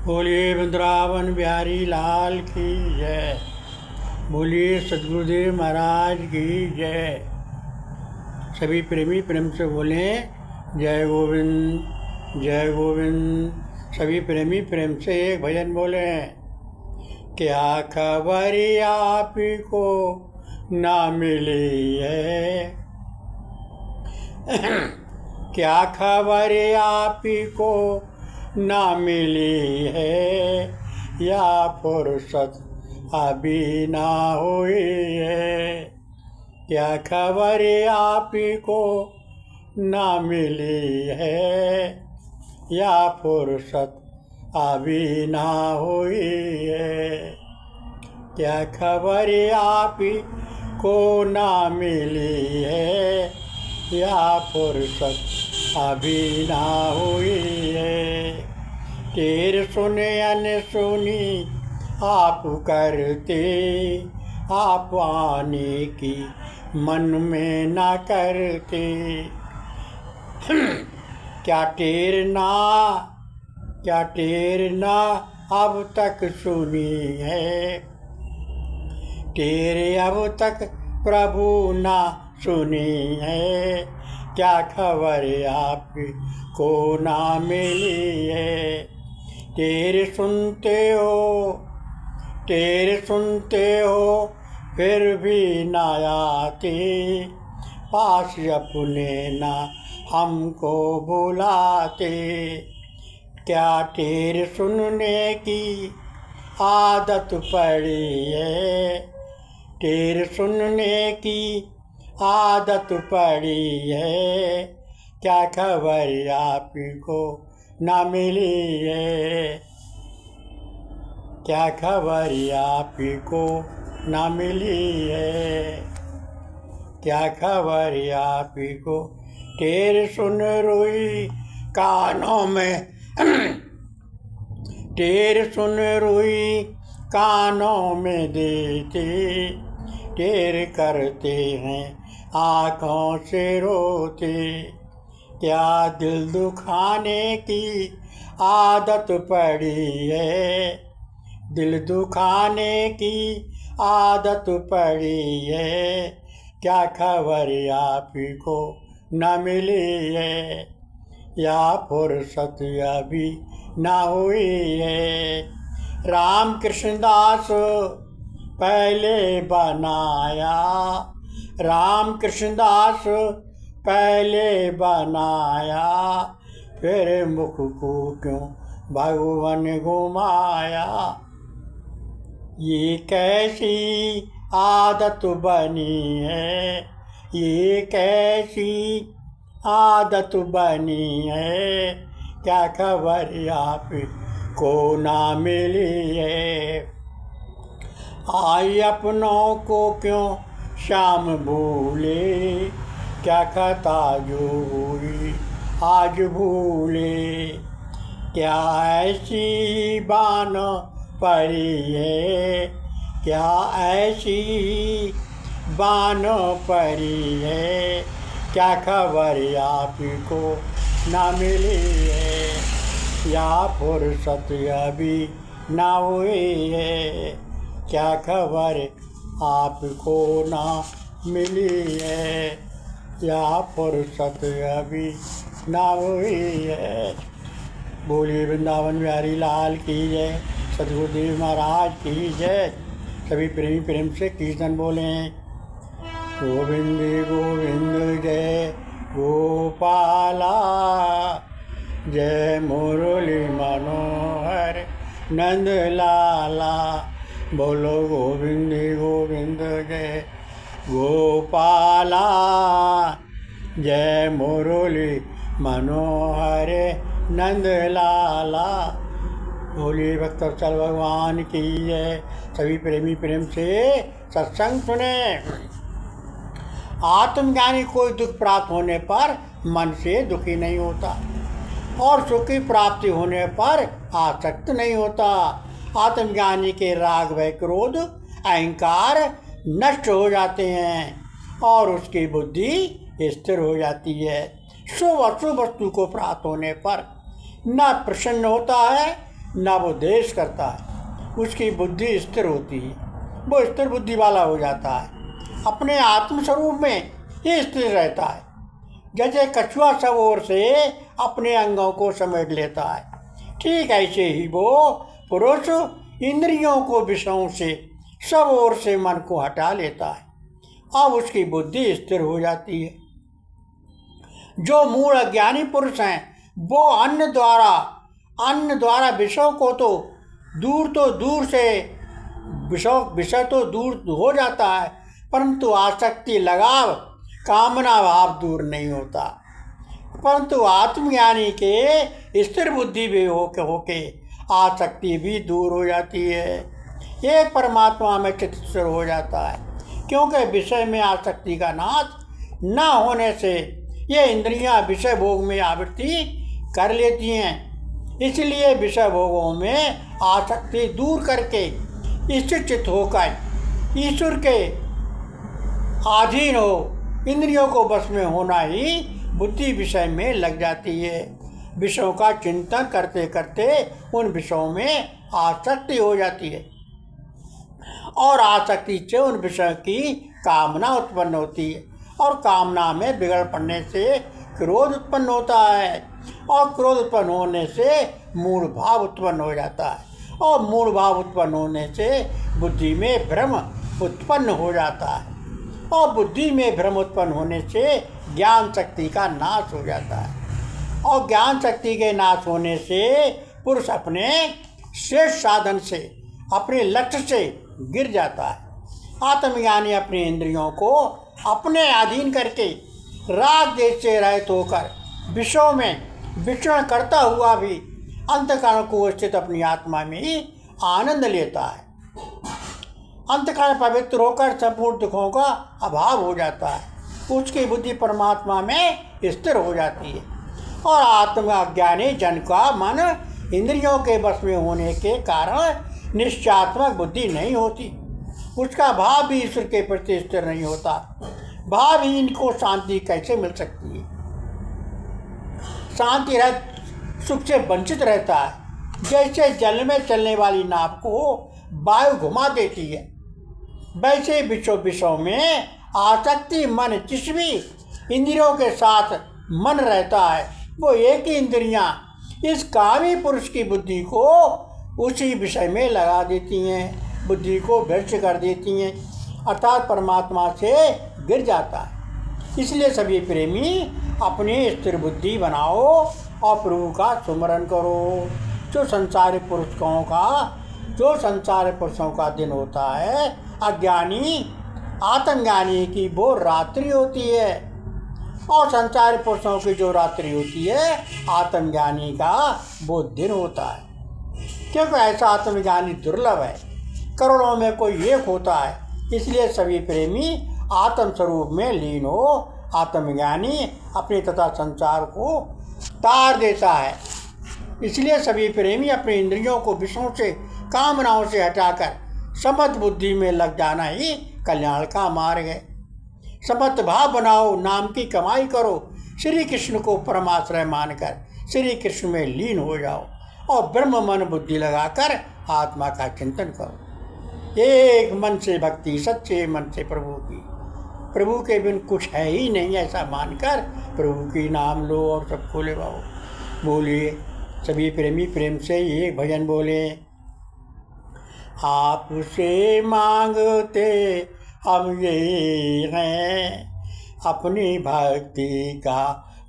बोलिए वृंदावन बिहारी लाल की जय। बोलिए सदगुरुदेव महाराज की जय। सभी प्रेमी प्रेम से बोलें जय गोविंद जय गोविंद। सभी प्रेमी प्रेम से एक भजन बोलें। क्या खबर आप को ना मिली है, क्या खबर आप को ना मिली है, या फुर्सत अभी ना हुई है। क्या खबर आप को ना मिली है, या फुर्सत अभी ना हुई है। क्या खबर आप को ना मिली है, या फुर्सत अभी ना हुई है। तेर सुने अनसुनी आप करते, आप आने की मन में ना करते। क्या टेर ना अब तक सुनी है, तेरे अब तक प्रभु ना सुनी है। क्या खबर आप को ना मिली है। तेरे सुनते हो फिर भी ना आते, पास अपने ना हमको बुलाते। क्या तेरे सुनने की आदत पड़ी है, तेरे सुनने की आदत पड़ी है। क्या खबर आप को ना मिली है, क्या खबर आप को ना मिली है। क्या खबर आप को। तेरे सुन रोई कानों में तेरे सुन रोई कानों में देते, तेरे करते हैं आँखों से रोते। क्या दिल दुखाने की आदत पड़ी है, दिल दुखाने की आदत पड़ी है। क्या खबर आप को न मिली है, या फुर्सत अभी ना हुई है। राम कृष्णदास पहले बनाया, राम कृष्णदास पहले बनाया, फिर मुख को क्यों भगवान घुमाया। ये कैसी आदत बनी है, ये कैसी आदत बनी है। क्या खबर आप को ना मिली है। आई अपनों को क्यों शाम भूले, क्या खता जो हुई आज भूले। क्या ऐसी बान पड़ी है, क्या ऐसी बान पड़ी है। क्या खबर आप को ना मिली है, या फुर्सत अभी ना हुई है। क्या खबर आप को ना मिली है, या फुर्सत अभी ना हुई है। बोलिए वृंदावन बिहारी लाल की जय, सदगुरुदेव महाराज की जय। सभी प्रेमी प्रेम से कीर्तन बोलें। गोविंद गोविंद जय गोपाला, जय मुरली मनोहर नंद लाला। बोलो गोविंद गोविंद जय गोपाला, जय मुरली मनोहर नंद लाला। बोलिए भक्तवत्सल भगवान की जय। सभी प्रेमी प्रेम से सत्संग सुने। आत्मज्ञानी कोई दुख प्राप्त होने पर मन से दुखी नहीं होता, और सुख की प्राप्ति होने पर आसक्त नहीं होता। आत्मज्ञानी के राग भय क्रोध अहंकार नष्ट हो जाते हैं, और उसकी बुद्धि स्थिर हो जाती है। शुभ अशुभ वस्तु को प्राप्त होने पर न प्रसन्न होता है, ना वो देश करता है, उसकी बुद्धि स्थिर होती है, वो स्थिर बुद्धि वाला हो जाता है, अपने आत्मस्वरूप में ही स्थिर रहता है। जैसे कछुआ सब ओर से अपने अंगों को समेट लेता है, ठीक ऐसे ही वो पुरुष इंद्रियों को विषयों से सब ओर से मन को हटा लेता है। अब उसकी बुद्धि स्थिर हो जाती है। जो मूल अज्ञानी पुरुष हैं वो अन्न द्वारा विषयों को तो दूर से विषय तो दूर हो जाता है, परंतु आसक्ति, लगाव, कामना भाव दूर नहीं होता। परंतु आत्मज्ञानी के स्थिर बुद्धि भी होके आसक्ति भी दूर हो जाती है। एक परमात्मा में चित्त स्थिर हो जाता है, क्योंकि विषय में आसक्ति का नाश न होने से ये इंद्रियां विषय भोग में आवृत्ति कर लेती हैं। इसलिए विषय भोगों में आसक्ति दूर करके स्थिर चित्त होकर ईश्वर के अधीन हो, इंद्रियों को बस में होना ही बुद्धि विषय में लग जाती है। विषयों का चिंतन करते करते उन विषयों में आसक्ति हो जाती है और आसक्ति से उन विषयों की कामना उत्पन्न होती है और कामना में बिगड़ पड़ने से क्रोध उत्पन्न होता है और क्रोध उत्पन्न होने से मूढ़ भाव उत्पन्न हो जाता है और मूढ़ भाव उत्पन्न होने से बुद्धि में भ्रम उत्पन्न हो जाता है और बुद्धि में भ्रम उत्पन्न होने से ज्ञान शक्ति का नाश हो जाता है और ज्ञान शक्ति के नाश होने से पुरुष अपने श्रेष्ठ साधन से, अपने लक्ष्य से गिर जाता है। आत्मज्ञानी अपने इंद्रियों को अपने अधीन करके राग देश से रहित होकर विषयों में विचरण करता हुआ भी अंतःकरण को स्थित अपनी आत्मा में ही आनंद लेता है। अंतःकरण पवित्र होकर संपूर्ण दुखों का अभाव हो जाता है, उसकी बुद्धि परमात्मा में स्थिर हो जाती है और आत्मज्ञानी जन का मन इंद्रियों के बस में होने के कारण निश्चयात्मक बुद्धि नहीं होती, उसका भाव भी ईश्वर के प्रति स्थिर नहीं होता। भावहीन को शांति कैसे मिल सकती है? शांति रहित सुख से वंचित रहता है। जैसे जल में चलने वाली नाव को वायु घुमा देती है, वैसे विषयों में आसक्ति मन जिस भी इंद्रियों के साथ मन रहता है वो एक ही इंद्रियां इस कामी पुरुष की बुद्धि को उसी विषय में लगा देती हैं, बुद्धि को भ्रष्ट कर देती हैं, अर्थात परमात्मा से गिर जाता है। इसलिए सभी प्रेमी अपनी स्थिर बुद्धि बनाओ और प्रभु का सुमरन करो। जो संसार पुरुषों का दिन होता है, अज्ञानी आत्मज्ञानी की वो रात्रि होती है और संसार पुरुषों की जो रात्रि होती है आत्मज्ञानी का वो दिन होता है। क्योंकि ऐसा आत्मज्ञानी दुर्लभ है, करोड़ों में कोई एक होता है। इसलिए सभी प्रेमी आत्म स्वरूप में लीन हो। आत्मज्ञानी अपने तथा संसार को तार देता है। इसलिए सभी प्रेमी अपने इंद्रियों को विषयों से, कामनाओं से हटाकर समत्व बुद्धि में लग जाना ही कल्याण का मार्ग है। समत्व भाव बनाओ, नाम की कमाई करो, श्री कृष्ण को परमाश्रय मानकर श्री कृष्ण में लीन हो जाओ और ब्रह्म मन बुद्धि लगाकर आत्मा का चिंतन करो। एक मन से भक्ति, सच्चे मन से प्रभु की, प्रभु के बिन कुछ है ही नहीं ऐसा मानकर प्रभु की नाम लो और सब खोले बाओ। बोलिए सभी प्रेमी प्रेम से ये भजन बोले। आपसे मांगते हम यही हैं, अपनी भक्ति का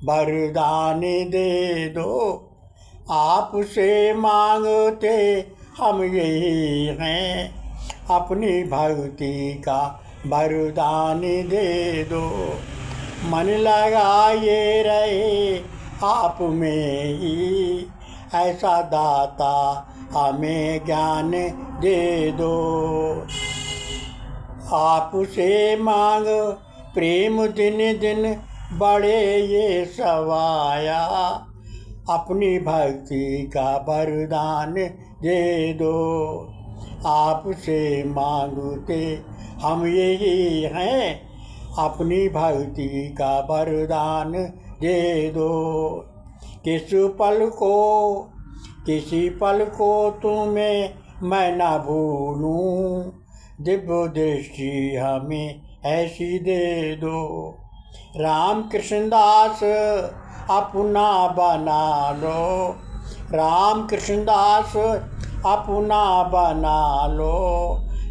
वरदान दे दो। आपसे मांगते हम यही हैं, अपनी भक्ति का वरदान दे दो। मन लगाए रहे आप में ही, ऐसा दाता हमें ज्ञान दे दो। आपसे मांग प्रेम दिन दिन बढ़े ये सवाया, अपनी भक्ति का वरदान दे दो। आपसे मांगते हम यही हैं, अपनी भक्ति का वरदान दे दो। किस पल को किसी पल को तुम्हें मैं न भूलूं, दिव्य दृष्टि हमें ऐसी दे दो। राम कृष्णदास अपना बना लो, राम कृष्णदास अपना बना लो,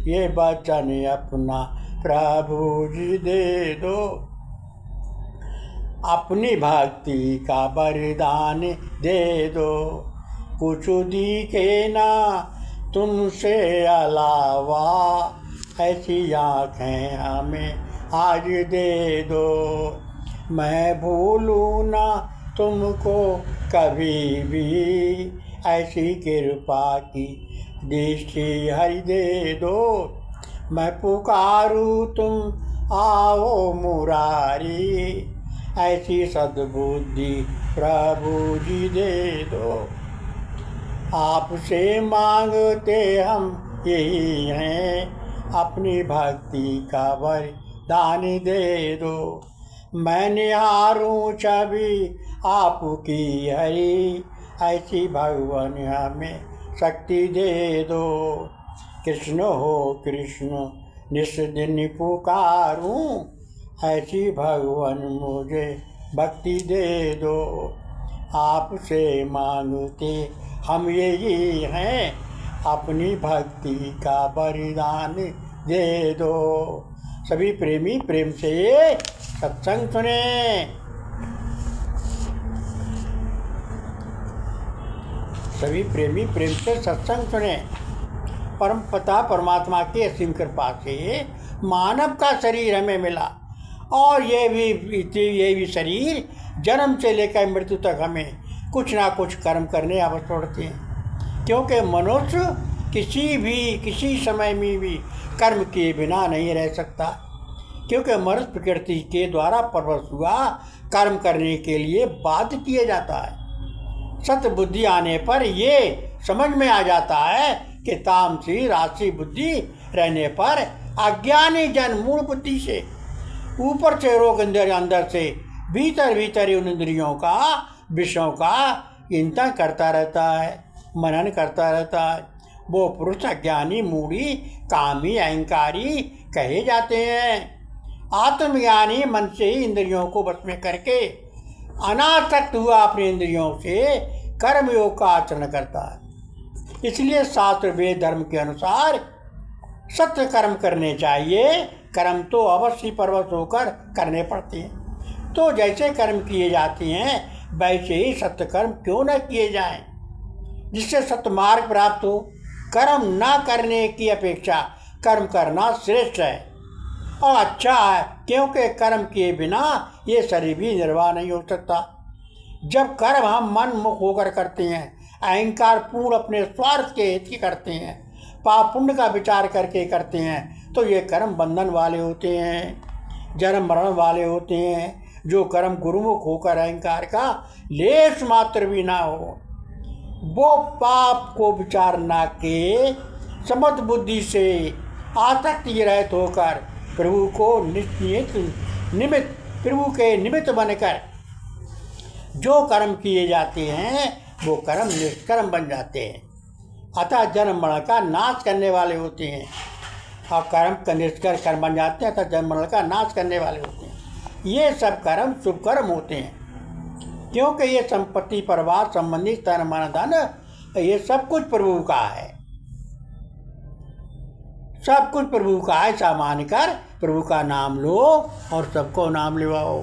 ये वचन अपना प्रभु जी दे दो। अपनी भक्ति का वरदान दे दो, कुछ दिखे ना तुमसे अलावा, ऐसी आँखें हमें आज दे दो। मैं भूलूँ ना तुमको कभी भी, ऐसी कृपा की दृष्टि हरि दे दो। मैं पुकारूँ तुम आओ मुरारी, ऐसी सद्बुद्धि प्रभु जी दे दो। आपसे मांगते हम यही हैं, अपनी भक्ति का वरदान दे दो। मैं निहारूं छवि आपकी हरि, ऐसी भगवान हमें शक्ति दे दो। कृष्ण हो कृष्ण निस दिन पुकारूं, ऐसी भगवान मुझे भक्ति दे दो। आपसे मांगते हम यही हैं, अपनी भक्ति का वरदान दे दो। सभी प्रेमी प्रेम से सत्संग सुने। सभी प्रेमी प्रेम से सत्संग सुने। परम पिता परमात्मा की असीम कृपा से मानव का शरीर हमें मिला, और ये भी शरीर जन्म से लेकर मृत्यु तक हमें कुछ ना कुछ कर्म करने अवश्य पड़ते हैं, क्योंकि मनुष्य किसी समय में भी कर्म किए बिना नहीं रह सकता, क्योंकि मनुष्य प्रकृति के द्वारा परवश हुआ कर्म करने के लिए बाध्य किया जाता है। सत्य बुद्धि आने पर ये समझ में आ जाता है कि तामसी राशि बुद्धि रहने पर अज्ञानी जन मूल बुद्धि से ऊपर से रोग अंदर से भीतर उन इंद्रियों का विषयों का चिंतन करता रहता है, मनन करता रहता है। वो पुरुष अज्ञानी मूढ़ी कामी अहंकारी कहे जाते हैं। आत्मज्ञानी मन से ही इंद्रियों को वश में करके अनासक्त हुआ अपने इंद्रियों से कर्मयोग का आचरण करता है। इसलिए शास्त्र वेद धर्म के अनुसार सत्य कर्म करने चाहिए। कर्म तो अवश्य परवश होकर करने पड़ते हैं। तो जैसे कर्म किए जाते हैं वैसे ही सत्य कर्म क्यों न किए जाएं, जिससे सत्य मार्ग प्राप्त हो। कर्म न करने की अपेक्षा कर्म करना श्रेष्ठ है और अच्छा है, क्योंकि कर्म किए बिना ये शरीर भी निर्वाह नहीं हो सकता। जब कर्म हम मन मुख होकर करते हैं, अहंकार पूर्ण अपने स्वार्थ के हित की करते हैं, पाप पुण्य का विचार करके करते हैं, तो ये कर्म बंधन वाले होते हैं, जन्म मरण वाले होते हैं। जो कर्म गुरुमुख होकर अहंकार का लेश मात्र भी ना हो, वो पाप को विचार ना के समझ बुद्धि से आसक्ति रहित होकर प्रभु को प्रभु के निमित्त बनकर जो कर्म किए जाते हैं वो कर्म निष्कर्म बन जाते हैं। अतः जन्म मरण का नाश करने वाले होते हैं, और कर्म का निष्कर्म कर्म बन जाते हैं, अतः जन्म मरण का नाश करने वाले होते हैं। ये सब कर्म शुभ कर्म होते हैं, क्योंकि ये संपत्ति परिवार संबंधी तन मन धन ये सब कुछ प्रभु का है। सब कुछ प्रभु का है। ऐसा मानकर प्रभु का नाम लो और सबको नाम लिवाओ।